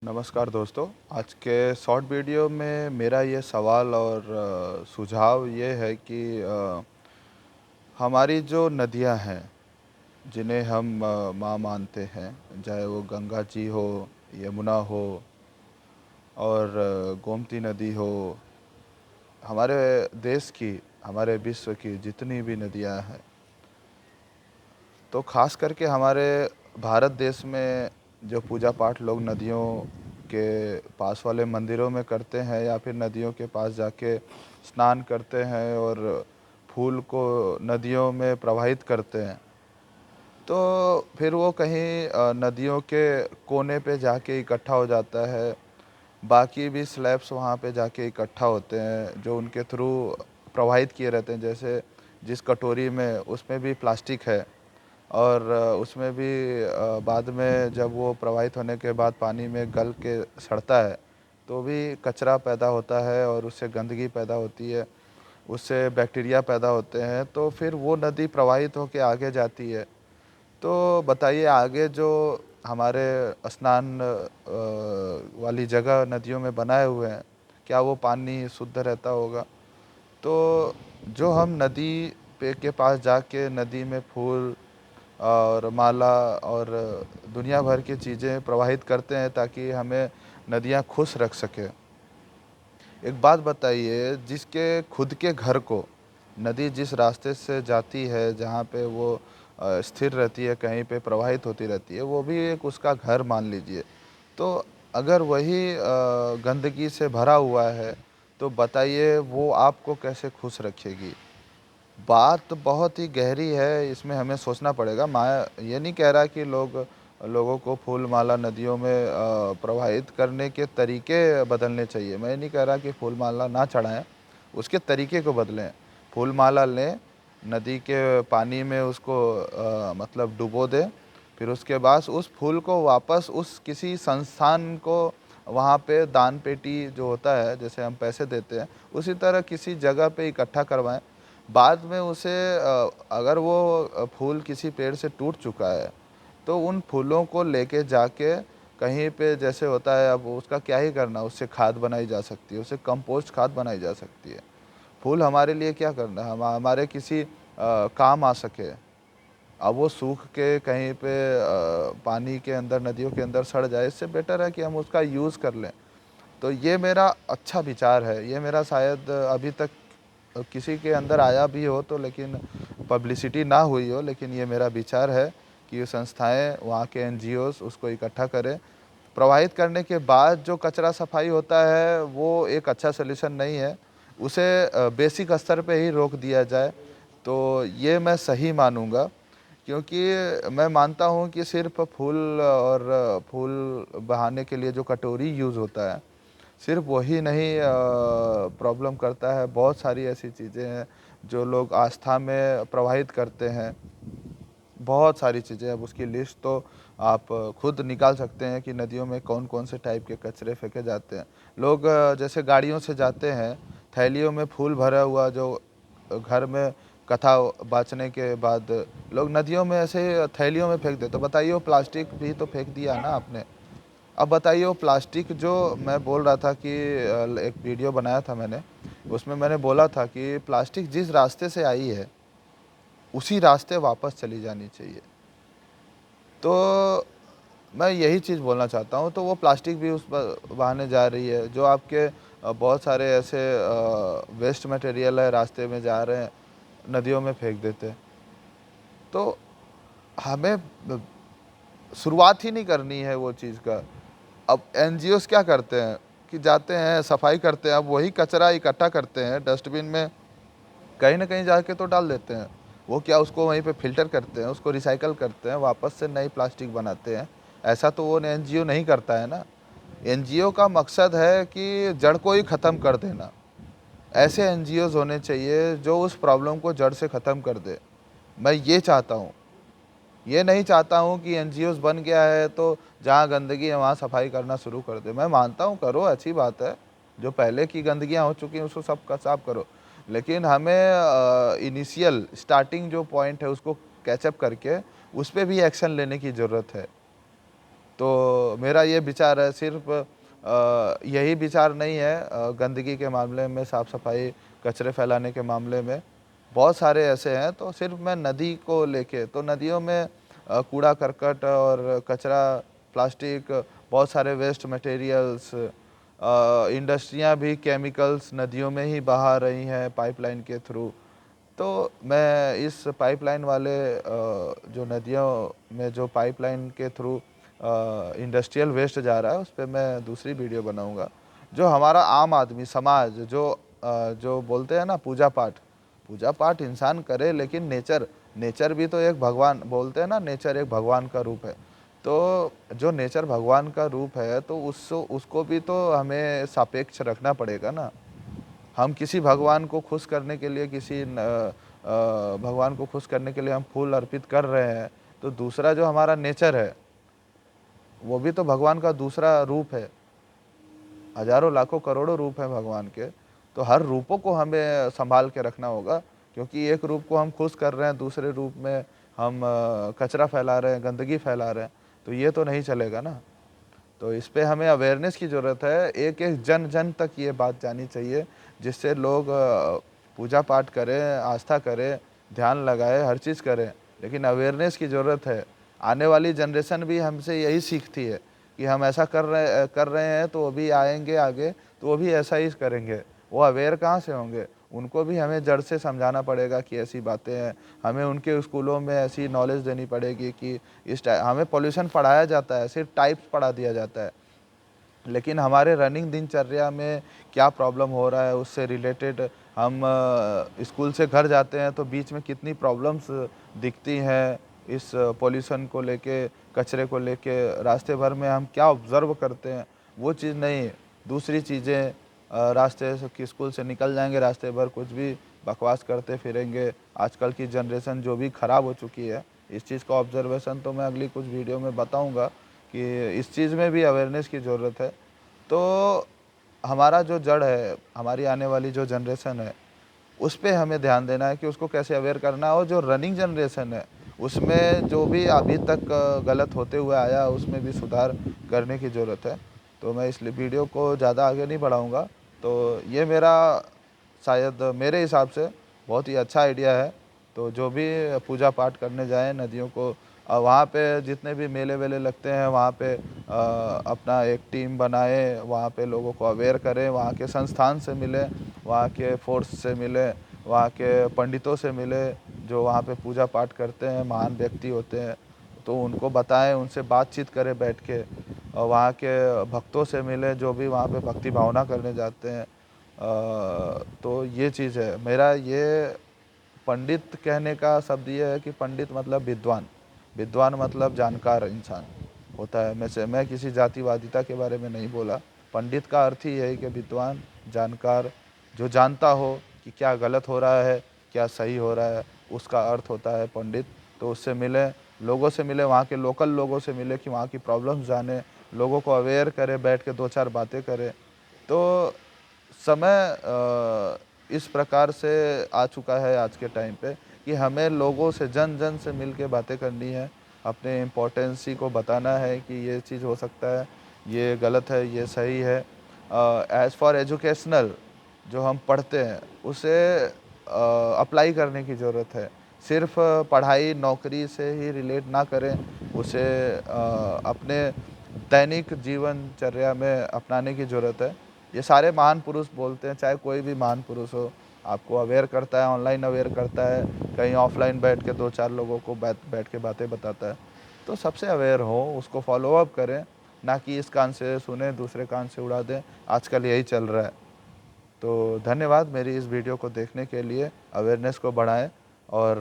नमस्कार दोस्तों। आज के शॉर्ट वीडियो में मेरा ये सवाल और सुझाव ये है कि हमारी जो नदियाँ हैं, जिन्हें हम माँ मानते हैं, चाहे वो गंगा जी हो, यमुना हो और गोमती नदी हो, हमारे देश की, हमारे विश्व की जितनी भी नदियाँ हैं, तो ख़ास करके हमारे भारत देश में जो पूजा पाठ लोग नदियों के पास वाले मंदिरों में करते हैं या फिर नदियों के पास जाके स्नान करते हैं और फूल को नदियों में प्रवाहित करते हैं, तो फिर वो कहीं नदियों के कोने पे जाके इकट्ठा हो जाता है। बाकी भी स्लैब्स वहाँ पे जाके इकट्ठा होते हैं जो उनके थ्रू प्रवाहित किए रहते हैं। जैसे जिस कटोरी में, उसमें भी प्लास्टिक है और उसमें भी बाद में जब वो प्रवाहित होने के बाद पानी में गल के सड़ता है, तो भी कचरा पैदा होता है और उससे गंदगी पैदा होती है, उससे बैक्टीरिया पैदा होते हैं, तो फिर वो नदी प्रवाहित होके आगे जाती है। तो बताइए, आगे जो हमारे स्नान वाली जगह नदियों में बनाए हुए हैं, क्या वो पानी शुद्ध रहता होगा? तो जो हम नदी पे के पास जाके नदी में फूल और माला और दुनिया भर की चीज़ें प्रवाहित करते हैं ताकि हमें नदियाँ खुश रख सकें। एक बात बताइए, जिसके खुद के घर को नदी जिस रास्ते से जाती है, जहाँ पे वो स्थिर रहती है, कहीं पे प्रवाहित होती रहती है, वो भी एक उसका घर मान लीजिए। तो अगर वही गंदगी से भरा हुआ है, तो बताइए वो आपको कैसे खुश रखेगी? बात बहुत ही गहरी है, इसमें हमें सोचना पड़ेगा। मैं ये नहीं कह रहा कि लोगों को फूल माला नदियों में प्रवाहित करने के तरीके बदलने चाहिए। मैं ये नहीं कह रहा कि फूल माला ना चढ़ाएँ, उसके तरीके को बदलें। फूल माला लें, नदी के पानी में उसको मतलब डुबो दें, फिर उसके बाद उस फूल को वापस उस किसी संस्थान को, वहाँ पे दान पेटी जो होता है, जैसे हम पैसे देते हैं, उसी तरह किसी जगह पे इकट्ठा करवाएँ। बाद में उसे अगर वो फूल किसी पेड़ से टूट चुका है, तो उन फूलों को लेके जाके कहीं पे, जैसे होता है, अब उसका क्या ही करना, उससे खाद बनाई जा सकती है, उससे कंपोस्ट खाद बनाई जा सकती है। फूल हमारे लिए क्या करना है, हमारे किसी काम आ सके। अब वो सूख के कहीं पे पानी के अंदर, नदियों के अंदर सड़ जाए, इससे बेटर है कि हम उसका यूज़ कर लें। तो ये मेरा अच्छा विचार है। ये मेरा शायद अभी तक किसी के अंदर आया भी हो तो, लेकिन पब्लिसिटी ना हुई हो, लेकिन ये मेरा विचार है कि ये संस्थाएँ, वहाँ के एनजीओज़ उसको इकट्ठा करें। प्रवाहित करने के बाद जो कचरा सफाई होता है, वो एक अच्छा सॉल्यूशन नहीं है। उसे बेसिक स्तर पे ही रोक दिया जाए, तो ये मैं सही मानूँगा। क्योंकि मैं मानता हूँ कि सिर्फ़ फूल और फूल बहाने के लिए जो कटोरी यूज़ होता है, सिर्फ़ वही नहीं प्रॉब्लम करता है। बहुत सारी ऐसी चीज़ें हैं जो लोग आस्था में प्रवाहित करते हैं। बहुत सारी चीज़ें, अब उसकी लिस्ट तो आप खुद निकाल सकते हैं कि नदियों में कौन-कौन से टाइप के कचरे फेंके जाते हैं। लोग जैसे गाड़ियों से जाते हैं, थैलियों में फूल भरा हुआ, जो घर में कथा बाँचने के बाद लोग नदियों में ऐसे थैलियों में फेंक देते हैं। बताइए, वो प्लास्टिक भी तो फेंक दिया ना आपने। अब बताइए, वो प्लास्टिक जो मैं बोल रहा था कि एक वीडियो बनाया था मैंने, उसमें मैंने बोला था कि प्लास्टिक जिस रास्ते से आई है, उसी रास्ते वापस चली जानी चाहिए। तो मैं यही चीज़ बोलना चाहता हूँ, तो वो प्लास्टिक भी उस बहाने जा रही है, जो आपके बहुत सारे ऐसे वेस्ट मटेरियल है, रास्ते में जा रहे हैं, नदियों में फेंक देते हैं। तो हमें शुरुआत ही नहीं करनी है वो चीज़ का। अब एनजीओज़ क्या करते हैं कि जाते हैं, सफाई करते हैं, अब वही कचरा इकट्ठा करते हैं डस्टबिन में, कहीं न कहीं जाके तो डाल देते हैं। वो क्या, उसको वहीं पे फ़िल्टर करते हैं, उसको रिसाइकिल करते हैं, वापस से नई प्लास्टिक बनाते हैं। ऐसा तो वो एनजीओ नहीं करता है ना। एनजीओ का मकसद है कि जड़ को ही ख़त्म कर देना। ऐसे एनजीओज़ होने चाहिए जो उस प्रॉब्लम को जड़ से ख़त्म कर दे। मैं ये चाहता हूँ। ये नहीं चाहता हूँ कि एनजीओज़ बन गया है तो जहाँ गंदगी है वहाँ सफाई करना शुरू कर दे। मैं मानता हूँ, करो, अच्छी बात है। जो पहले की गंदगियाँ हो चुकी हैं उसको सब का साफ करो। लेकिन हमें इनिशियल स्टार्टिंग जो पॉइंट है उसको कैच अप करके उस पे भी एक्शन लेने की ज़रूरत है। तो मेरा ये विचार है, सिर्फ़ यही विचार नहीं है गंदगी के मामले में, साफ़-सफ़ाई, कचरे फैलाने के मामले में, बहुत सारे ऐसे हैं। तो सिर्फ़ मैं नदी को लेके, तो नदियों में कूड़ा-करकट और कचरा, प्लास्टिक, बहुत सारे वेस्ट मटेरियल्स, इंडस्ट्रियाँ भी केमिकल्स नदियों में ही बहा रही हैं पाइपलाइन के थ्रू। तो मैं इस पाइपलाइन वाले जो नदियों में जो पाइपलाइन के थ्रू इंडस्ट्रियल वेस्ट जा रहा है, उस पे मैं दूसरी वीडियो बनाऊँगा। जो हमारा आम आदमी समाज जो बोलते हैं ना पूजा-पाठ, पूजा-पाठ इंसान करे, लेकिन नेचर नेचर भी तो एक भगवान, बोलते हैं ना नेचर एक भगवान का रूप है। तो जो नेचर भगवान का रूप है, तो उसको भी तो हमें सापेक्ष रखना पड़ेगा ना। हम किसी भगवान को खुश करने के लिए, भगवान को खुश करने के लिए हम फूल अर्पित कर रहे हैं, तो दूसरा जो हमारा नेचर है, वो भी तो भगवान का दूसरा रूप है। हज़ारों, लाखों, करोड़ों रूप हैं भगवान के, तो हर रूपों को हमें सँभाल के रखना होगा, क्योंकि एक रूप को हम खुश कर रहे हैं, दूसरे रूप में हम कचरा फैला रहे हैं, गंदगी फैला रहे हैं, तो ये तो नहीं चलेगा ना। तो इस पे हमें अवेयरनेस की ज़रूरत है, एक-एक जन-जन तक ये बात जानी चाहिए, जिससे लोग पूजा-पाठ करें, आस्था करें, ध्यान लगाएँ, हर चीज़ करें, लेकिन अवेयरनेस की ज़रूरत है। आने वाली जनरेशन भी हमसे यही सीखती है कि हम ऐसा कर रहे हैं, तो वो भी आएँगे आगे, तो वो भी ऐसा ही करेंगे। वो अवेयर कहाँ से होंगे? उनको भी हमें जड़ से समझाना पड़ेगा कि ऐसी बातें हैं। हमें उनके स्कूलों में ऐसी नॉलेज देनी पड़ेगी कि हमें पॉल्यूशन पढ़ाया जाता है, सिर्फ़ टाइप्स पढ़ा दिया जाता है। लेकिन हमारे रनिंग दिनचर्या में क्या प्रॉब्लम हो रहा है, उससे रिलेटेड हम स्कूल से घर जाते हैं, तो बीच में कितनी प्रॉब्लम्स दिखती हैं इस पॉल्यूशन को लेके, कचरे को लेके, रास्ते भर में हम क्या ऑब्ज़र्व करते हैं, वो चीज़ नहीं। दूसरी चीज़ें, रास्ते से कि स्कूल से निकल जाएँगे, रास्ते भर कुछ भी बकवास करते फिरेंगे। आजकल की जनरेशन जो भी ख़राब हो चुकी है, इस चीज़ का ऑब्ज़र्वेशन तो मैं अगली कुछ वीडियो में बताऊँगा कि इस चीज़ में भी अवेयरनेस की ज़रूरत है। तो हमारा जो जड़ है, हमारी आने वाली जो जनरेशन है, उस पे हमें ध्यान देना है कि उसको कैसे अवेयर करना है, और जो रनिंग जनरेशन है, उसमें जो भी अभी तक गलत होते हुए आया, उसमें भी सुधार करने की ज़रूरत है। तो मैं इस वीडियो को ज़्यादा आगे नहीं बढ़ाऊँगा। तो ये मेरा, शायद मेरे हिसाब से, बहुत ही अच्छा आइडिया है। तो जो भी पूजा-पाठ करने जाएँ नदियों को, वहाँ पे जितने भी मेले-वेले लगते हैं, वहाँ पे अपना एक टीम बनाएँ, वहाँ पे लोगों को अवेयर करें, वहाँ के संस्थान से मिलें, वहाँ के फोर्स से मिलें, वहाँ के पंडितों से मिलें, जो वहाँ पे पूजा-पाठ करते हैं, महान व्यक्ति होते हैं। तो उनको बताएँ, उनसे बातचीत करें बैठ के, और वहाँ के भक्तों से मिलें, जो भी वहाँ पे भक्ति भावना करने जाते हैं। तो ये चीज़ है। मेरा ये पंडित कहने का शब्द ये है कि पंडित मतलब विद्वान, विद्वान मतलब जानकार इंसान होता है। मैं किसी जातिवादिता के बारे में नहीं बोला। पंडित का अर्थ ही है कि विद्वान, जानकार, जो जानता हो कि क्या गलत हो रहा है, क्या सही हो रहा है, उसका अर्थ होता है पंडित। तो उससे मिलें, लोगों से मिलें, वहाँ के लोकल लोगों से मिलें कि वहाँ की प्रॉब्लम्स जानें, लोगों को अवेयर करें, बैठ के 2-4 बातें करें। तो समय इस प्रकार से आ चुका है आज के टाइम पे कि हमें लोगों से, जन-जन से मिल के बातें करनी है, अपने इम्पोर्टेंसी को बताना है कि ये चीज़ हो सकता है, ये गलत है, ये सही है। एज़ फॉर एजुकेशनल जो हम पढ़ते हैं, उसे अप्लाई करने की ज़रूरत है। सिर्फ़ पढ़ाई, नौकरी से ही रिलेट ना करें, उसे अपने दैनिक जीवनचर्या में अपनाने की ज़रूरत है। ये सारे महान पुरुष बोलते हैं, चाहे कोई भी महान पुरुष हो, आपको अवेयर करता है, ऑनलाइन अवेयर करता है, कहीं ऑफ़लाइन बैठ के 2-4 लोगों को बैठ के बातें बताता है। तो सबसे अवेयर हों, उसको फ़ॉलो अप करें, ना कि इस कान से सुने, दूसरे कान से उड़ा दें। आजकल यही चल रहा है। तो धन्यवाद मेरी इस वीडियो को देखने के लिए, अवेयरनेस को बढ़ाएँ, और